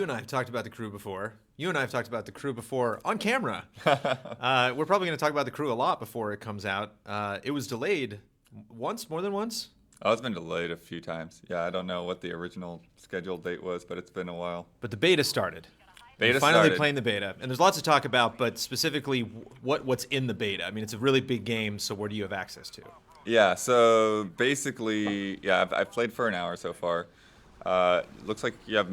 and I have talked about the crew before. You and I have talked about the crew before on camera. We're probably going to talk about the crew a lot before it comes out. It was delayed once, more than once. Oh, it's been delayed a few times. Yeah, I don't know what the original scheduled date was, but it's been a while. But the beta started. Beta We're finally started. playing the beta, and there's lots to talk about. But specifically, what's in the beta? I mean, it's a really big game. So where do you have access to? Yeah, so basically, yeah, I've played for an hour so far. Looks like you have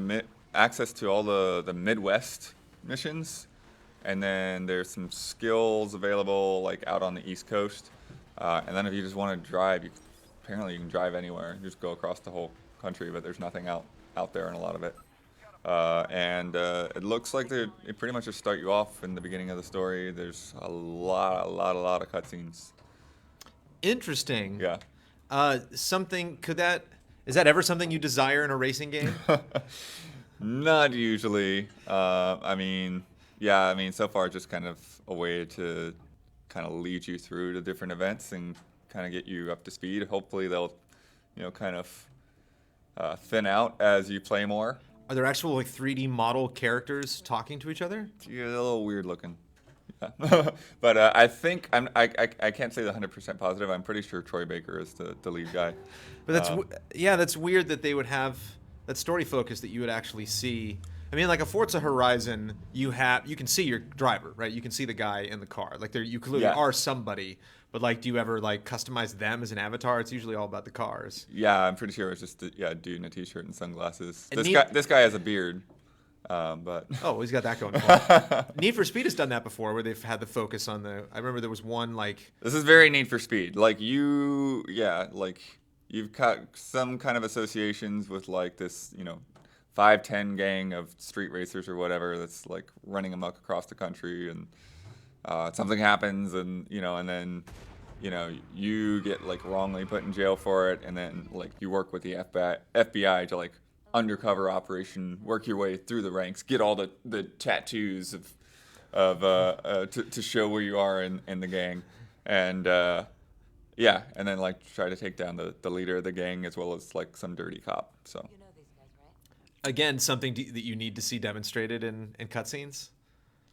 access to all the Midwest missions, and then there's some skills available like out on the East Coast. And then if you just want to drive, apparently you can drive anywhere. You just go across the whole country, but there's nothing out there in a lot of it. And it looks like they pretty much just start you off in the beginning of the story. There's a lot of cutscenes. Interesting. Yeah. Is that ever something you desire in a racing game? Not usually. I mean, so far it's just kind of a way to kind of lead you through the different events and kind of get you up to speed. Hopefully they'll, kind of thin out as you play more. Are there actual like 3D model characters talking to each other? Yeah, a little weird looking. Yeah. But I think I can't say the 100% positive. I'm pretty sure Troy Baker is the lead guy. But that's weird that they would have that story focus that you would actually see. I mean, like a Forza Horizon, you can see your driver, right? You can see the guy in the car. Like you clearly are somebody. But like, do you ever like customize them as an avatar? It's usually all about the cars. Yeah, I'm pretty sure it's just a dude in a t-shirt and sunglasses. This guy has a beard. But he's got that going for him. Need for Speed has done that before, where they've had the focus on the. I remember there was one like. This is very Need for Speed. Like you've got some kind of associations with like this, 5-10 gang of street racers or whatever that's like running amok across the country, and something happens, and then you get like wrongly put in jail for it, and then like you work with the FBI to like undercover operation, work your way through the ranks, get all the tattoos to show where you are in the gang, and and then like try to take down the leader of the gang as well as like some dirty cop. So again, something that you need to see demonstrated in cutscenes.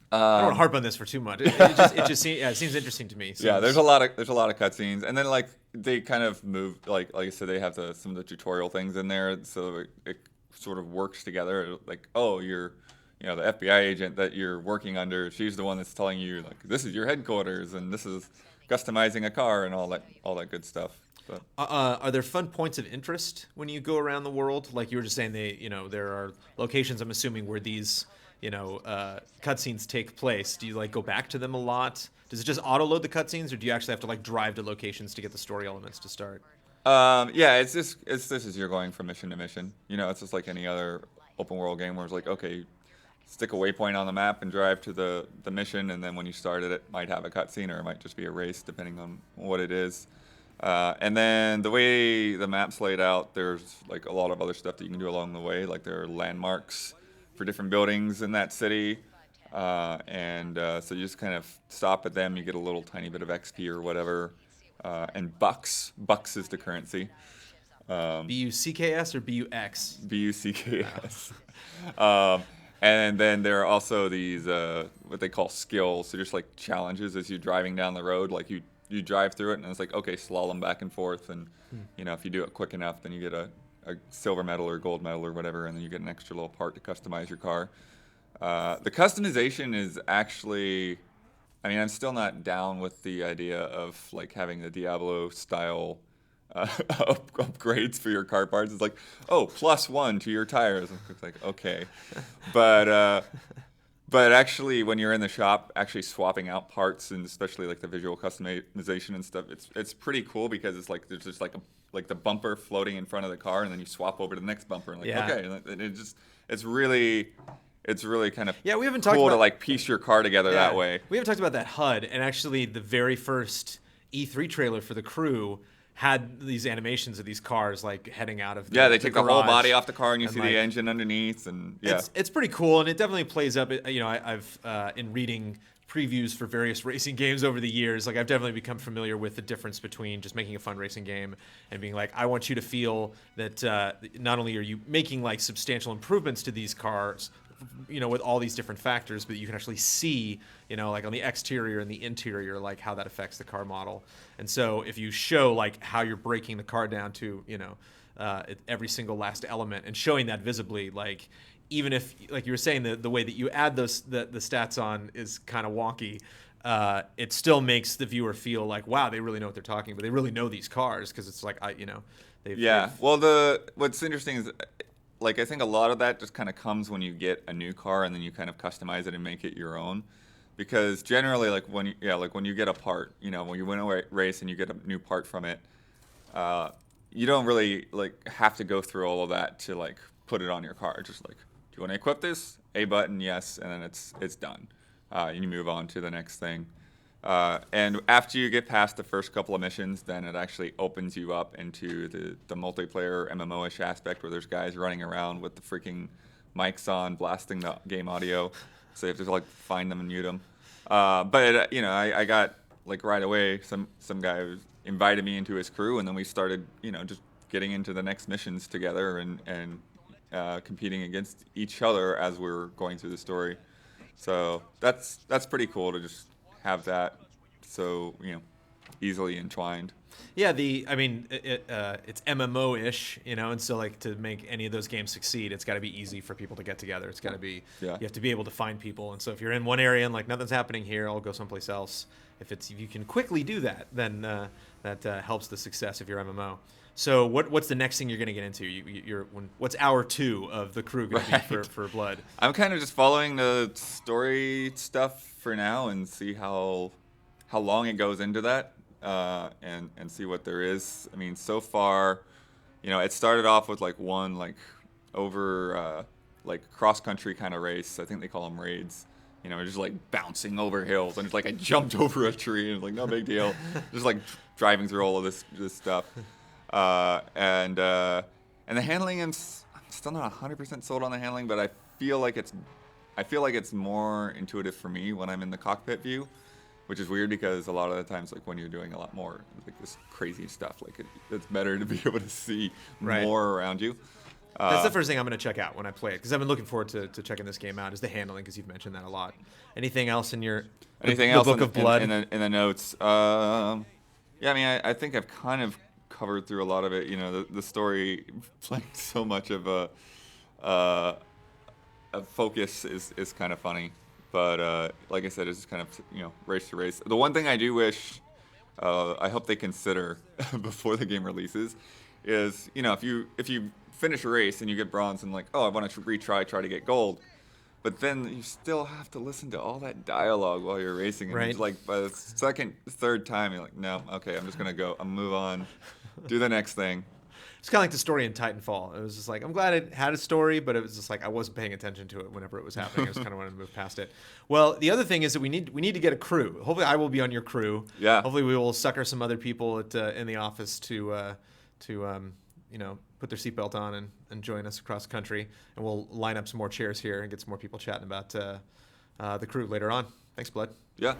I don't want to harp on this for too much. It seems interesting to me. Yeah, there's a lot of cutscenes, and then like they kind of move like I said, they have some of the tutorial things in there, so it sort of works together. Like, oh, you're the FBI agent that you're working under. She's the one that's telling you like this is your headquarters and this is customizing a car and all that good stuff. But. Are there fun points of interest when you go around the world? Like you were just saying, there are locations, I'm assuming, where these cutscenes take place. Do you like go back to them a lot? Does it just auto load the cutscenes, or do you actually have to like drive to locations to get the story elements to start? It's this is you're going from mission to mission. It's just like any other open world game where it's like, okay, stick a waypoint on the map and drive to the mission, and then when you start it might have a cutscene or it might just be a race depending on what it is. And then the way the map's laid out, there's like a lot of other stuff that you can do along the way. Like there are landmarks for different buildings in that city. So you just kind of stop at them. You get a little tiny bit of XP or whatever. And bucks is the currency. BUCKS or BUX? BUCKS. And then there are also these what they call skills. So just like challenges as you're driving down the road. Like you drive through it and it's like, okay, slalom back and forth. And, if you do it quick enough, then you get a silver medal or gold medal or whatever. And then you get an extra little part to customize your car. The customization is actually, I'm still not down with the idea of like having the Diablo style upgrades for your car parts. It's like, oh, +1 to your tires. It's like, okay, but actually, when you're in the shop, actually swapping out parts and especially like the visual customization and stuff, it's pretty cool because it's like there's just like the bumper floating in front of the car, and then you swap over to the next bumper, and like okay, and it's really kind of we haven't talked cool about, to like piece your car together that way. We haven't talked about that HUD, and actually the very first E3 trailer for the crew had these animations of these cars like heading out of they take the whole garage, body off the car and you see like, the engine underneath, and it's pretty cool, and it definitely plays up. I've in reading previews for various racing games over the years, like I've definitely become familiar with the difference between just making a fun racing game and being like, I want you to feel that not only are you making like substantial improvements to these cars, with all these different factors, but you can actually see, like on the exterior and the interior, like how that affects the car model. And so if you show like how you're breaking the car down to, every single last element and showing that visibly, like even if, like you were saying, the way that you add the stats on is kind of wonky. It still makes the viewer feel like, wow, they really know what they're talking about. They really know these cars, because it's like, Well, what's interesting is, like, I think a lot of that just kind of comes when you get a new car and then you kind of customize it and make it your own. Because generally, like when you get a part, when you win a race and you get a new part from it, you don't really like have to go through all of that to like put it on your car. Just like, do you want to equip this? A button, yes, and then it's done. And you move on to the next thing. And after you get past the first couple of missions, then it actually opens you up into the multiplayer MMO-ish aspect, where there's guys running around with the freaking mics on, blasting the game audio. So you have to like find them and mute them. But I got like right away some guy who invited me into his crew, and then we started just getting into the next missions together and competing against each other as we're going through the story. So that's pretty cool to just have that so easily entwined. Yeah, it's MMO-ish, and so like to make any of those games succeed, it's got to be easy for people to get together. It's got to be, you have to be able to find people. And so if you're in one area and like nothing's happening here, I'll go someplace else. If you can quickly do that, then that helps the success of your MMO. So what's the next thing you're going to get into? What's hour 2 of the crew going to be for Blood? I'm kind of just following the story stuff for now and see how long it goes into that, and see what there is. I mean, so far, it started off with like one like over like cross country kind of race. I think they call them raids. Just like bouncing over hills, and it's like I jumped over a tree, and it's like no big deal. Just like driving through all of this stuff. And the handling, I'm still not 100% sold on the handling, but I feel like it's more intuitive for me when I'm in the cockpit view, which is weird because a lot of the times, like when you're doing a lot more like this crazy stuff, like it's better to be able to see more around you. That's the first thing I'm going to check out when I play it, because I've been looking forward to checking this game out, is the handling, because you've mentioned that a lot. Anything else in the Book of Blood? In the notes? I mean, I think I've kind of covered through a lot of it. The story playing so much of a focus is kind of funny, but like I said, it's just kind of race to race. The one thing I do wish, I hope they consider before the game releases, is if you finish a race and you get bronze and like, oh, I want to try to get gold, but then you still have to listen to all that dialogue while you're racing, and it's like by the third time you're like, no, okay, I'm just gonna go, I'm move on, do the next thing. It's kind of like the story in Titanfall. It was just like, I'm glad it had a story, but it was just like I wasn't paying attention to it whenever it was happening. I just kind of wanted to move past it. Well, the other thing is that we need to get a crew. Hopefully, I will be on your crew. Yeah. Hopefully, we will sucker some other people in the office to put their seatbelt on and join us across the country, and we'll line up some more chairs here and get some more people chatting about the crew later on. Thanks, Blood. Yeah.